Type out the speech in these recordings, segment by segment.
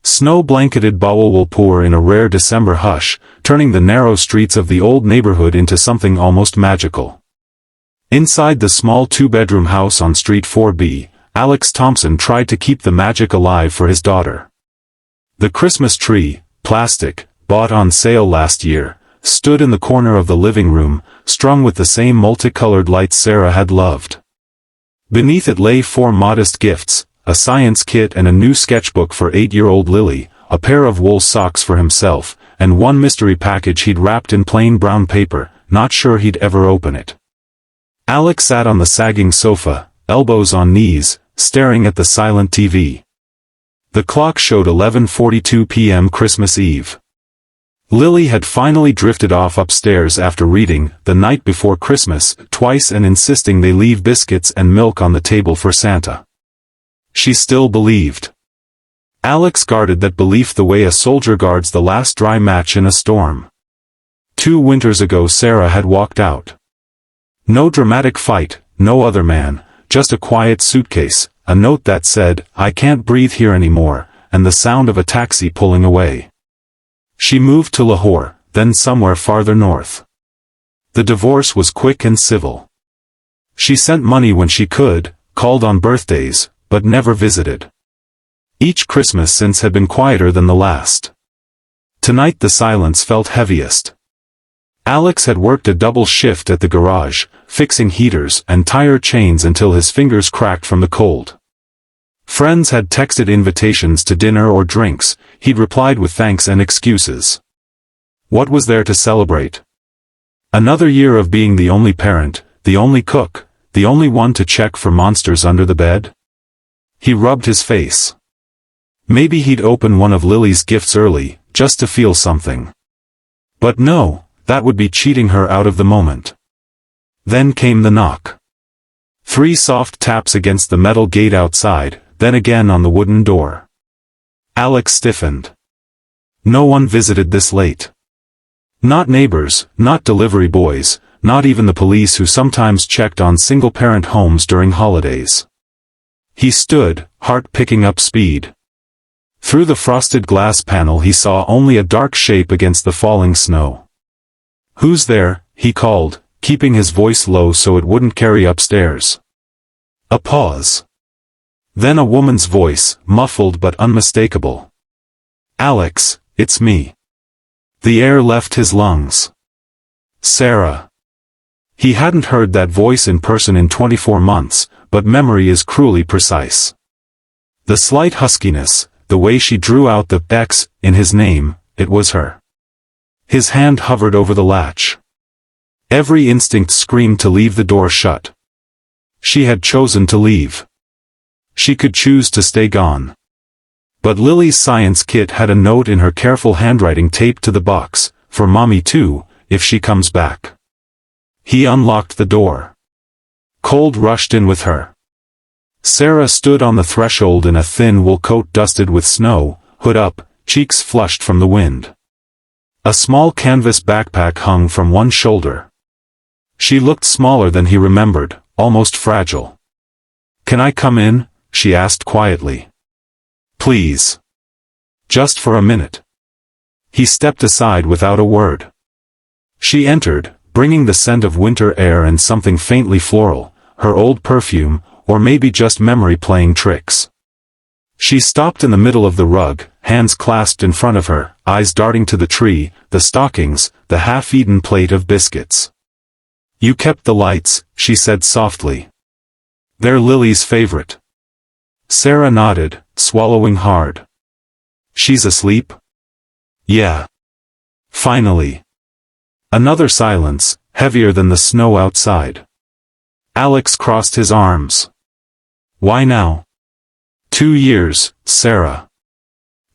Snow-blanketed bowel will pour in a rare December hush, turning the narrow streets of the old neighborhood into something almost magical. Inside the small two-bedroom house on Street 4B, Alex Thompson tried to keep the magic alive for his daughter. The Christmas tree, plastic, bought on sale last year, stood in the corner of the living room, strung with the same multicolored lights Sarah had loved. Beneath it lay 4 modest gifts, a science kit and a new sketchbook for 8-year-old Lily, a pair of wool socks for himself, and one mystery package he'd wrapped in plain brown paper, not sure he'd ever open it. Alex sat on the sagging sofa, elbows on knees, staring at the silent TV. The clock showed 11:42 p.m. Christmas Eve. Lily had finally drifted off upstairs after reading The Night Before Christmas twice and insisting they leave biscuits and milk on the table for Santa. She still believed. Alex guarded that belief the way a soldier guards the last dry match in a storm. 2 winters ago Sarah had walked out. No dramatic fight, no other man, just a quiet suitcase, a note that said, "I can't breathe here anymore," and the sound of a taxi pulling away. She moved to Lahore, then somewhere farther north. The divorce was quick and civil. She sent money when she could, called on birthdays, but never visited. Each Christmas since had been quieter than the last. Tonight the silence felt heaviest. Alex had worked a double shift at the garage, fixing heaters and tire chains until his fingers cracked from the cold. Friends had texted invitations to dinner or drinks, he'd replied with thanks and excuses. What was there to celebrate? Another year of being the only parent, the only cook, the only one to check for monsters under the bed? He rubbed his face. Maybe he'd open one of Lily's gifts early, just to feel something. But no, that would be cheating her out of the moment. Then came the knock. 3 soft taps against the metal gate outside, then again on the wooden door. Alex stiffened. No one visited this late. Not neighbors, not delivery boys, not even the police who sometimes checked on single-parent homes during holidays. He stood, heart picking up speed. Through the frosted glass panel he saw only a dark shape against the falling snow. "Who's there?" he called, keeping his voice low so it wouldn't carry upstairs. A pause. Then a woman's voice, muffled but unmistakable. "Alex, it's me." The air left his lungs. "Sarah." He hadn't heard that voice in person in 24 months, but memory is cruelly precise. The slight huskiness, the way she drew out the X in his name, it was her. His hand hovered over the latch. Every instinct screamed to leave the door shut. She had chosen to leave. She could choose to stay gone. But Lily's science kit had a note in her careful handwriting taped to the box, "For Mommy too, if she comes back." He unlocked the door. Cold rushed in with her. Sarah stood on the threshold in a thin wool coat dusted with snow, hood up, cheeks flushed from the wind. A small canvas backpack hung from one shoulder. She looked smaller than he remembered, almost fragile. "Can I come in?" she asked quietly. "Please. Just for a minute." He stepped aside without a word. She entered, bringing the scent of winter air and something faintly floral, her old perfume, or maybe just memory playing tricks. She stopped in the middle of the rug, hands clasped in front of her, eyes darting to the tree, the stockings, the half-eaten plate of biscuits. "You kept the lights," she said softly. "They're Lily's favorite." Sarah nodded, swallowing hard. "She's asleep?" "Yeah." Finally. Another silence, heavier than the snow outside. Alex crossed his arms. "Why now?" 2 years, Sarah.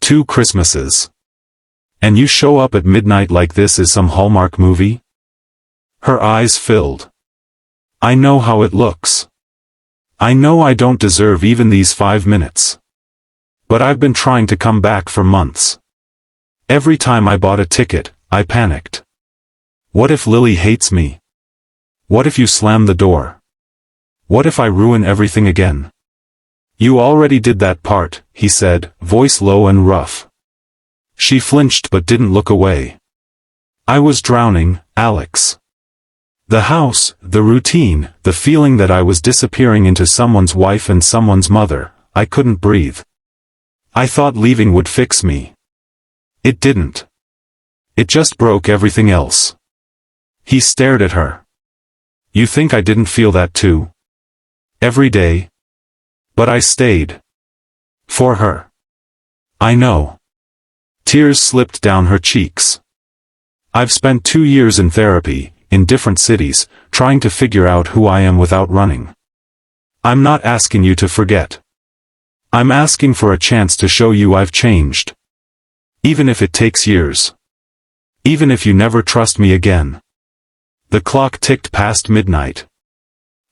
2 Christmases. And you show up at midnight like this is some Hallmark movie? Her eyes filled. "I know how it looks. I know I don't deserve even these 5 minutes. But I've been trying to come back for months. Every time I bought a ticket, I panicked. What if Lily hates me? What if you slam the door? What if I ruin everything again? You already did that part, he said, voice low and rough. She flinched but didn't look away. I was drowning, Alex. The house, the routine, the feeling that I was disappearing into someone's wife and someone's mother, I couldn't breathe. I thought leaving would fix me. It didn't. It just broke everything else. He stared at her. You think I didn't feel that too? Every day? But I stayed. For her. I know. Tears slipped down her cheeks. I've spent 2 years in therapy, in different cities, trying to figure out who I am without running. I'm not asking you to forget. I'm asking for a chance to show you I've changed. Even if it takes years. Even if you never trust me again. The clock ticked past midnight.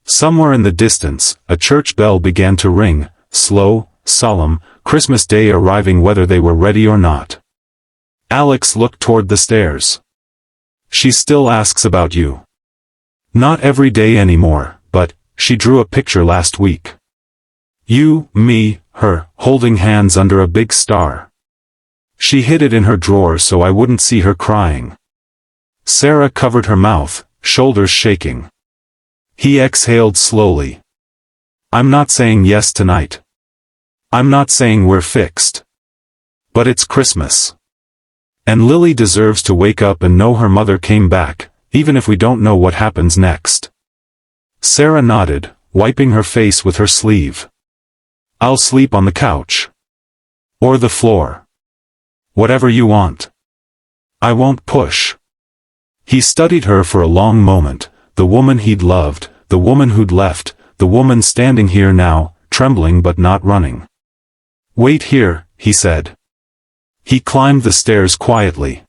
Somewhere in the distance, a church bell began to ring, slow, solemn, Christmas Day arriving whether they were ready or not. Alex looked toward the stairs. She still asks about you. Not every day anymore, but, she drew a picture last week. You, me, her, holding hands under a big star. She hid it in her drawer so I wouldn't see her crying. Sarah covered her mouth, shoulders shaking. He exhaled slowly. I'm not saying yes tonight. I'm not saying we're fixed. But it's Christmas. And Lily deserves to wake up and know her mother came back, even if we don't know what happens next. Sarah nodded, wiping her face with her sleeve. I'll sleep on the couch. Or the floor. Whatever you want. I won't push. He studied her for a long moment, the woman he'd loved, the woman who'd left, the woman standing here now, trembling but not running. Wait here, he said. He climbed the stairs quietly.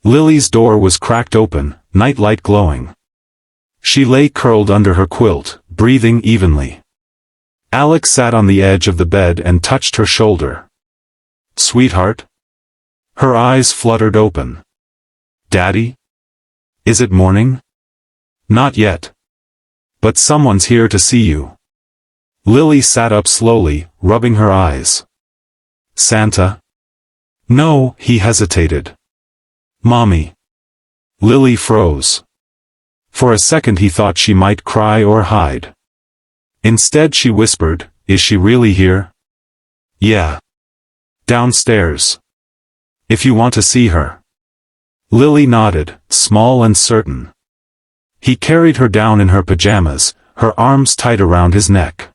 Lily's door was cracked open, nightlight glowing. She lay curled under her quilt, breathing evenly. Alex sat on the edge of the bed and touched her shoulder. Sweetheart? Her eyes fluttered open. Daddy? Is it morning? Not yet. But someone's here to see you. Lily sat up slowly, rubbing her eyes. Santa? No, he hesitated. Mommy. Lily froze. For a second he thought she might cry or hide. Instead she whispered, Is she really here? Yeah. Downstairs. If you want to see her. Lily nodded, small and certain. He carried her down in her pajamas, her arms tight around his neck.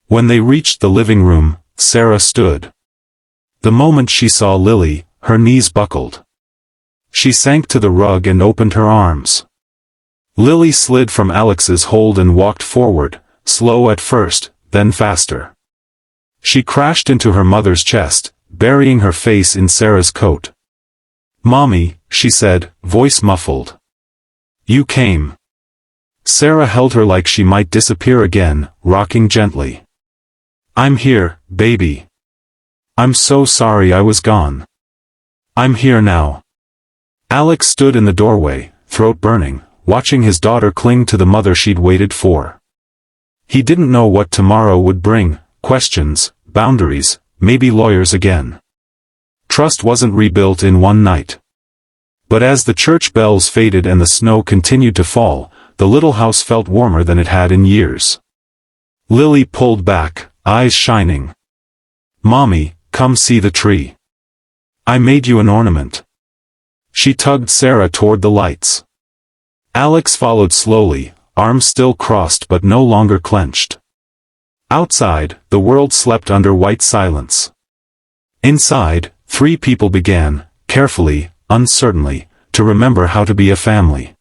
When they reached the living room, Sarah stood. The moment she saw Lily, her knees buckled. She sank to the rug and opened her arms. Lily slid from Alex's hold and walked forward, slow at first, then faster. She crashed into her mother's chest, burying her face in Sarah's coat. Mommy, she said, voice muffled. You came. Sarah held her like she might disappear again, rocking gently. I'm here, baby. I'm so sorry I was gone. I'm here now. Alex stood in the doorway, throat burning, watching his daughter cling to the mother she'd waited for. He didn't know what tomorrow would bring, questions, boundaries, maybe lawyers again. Trust wasn't rebuilt in one night. But as the church bells faded and the snow continued to fall, the little house felt warmer than it had in years. Lily pulled back, eyes shining. Mommy, come see the tree. I made you an ornament. She tugged Sarah toward the lights. Alex followed slowly, arms still crossed but no longer clenched. Outside, the world slept under white silence. Inside, 3 people began, carefully, uncertainly, to remember how to be a family.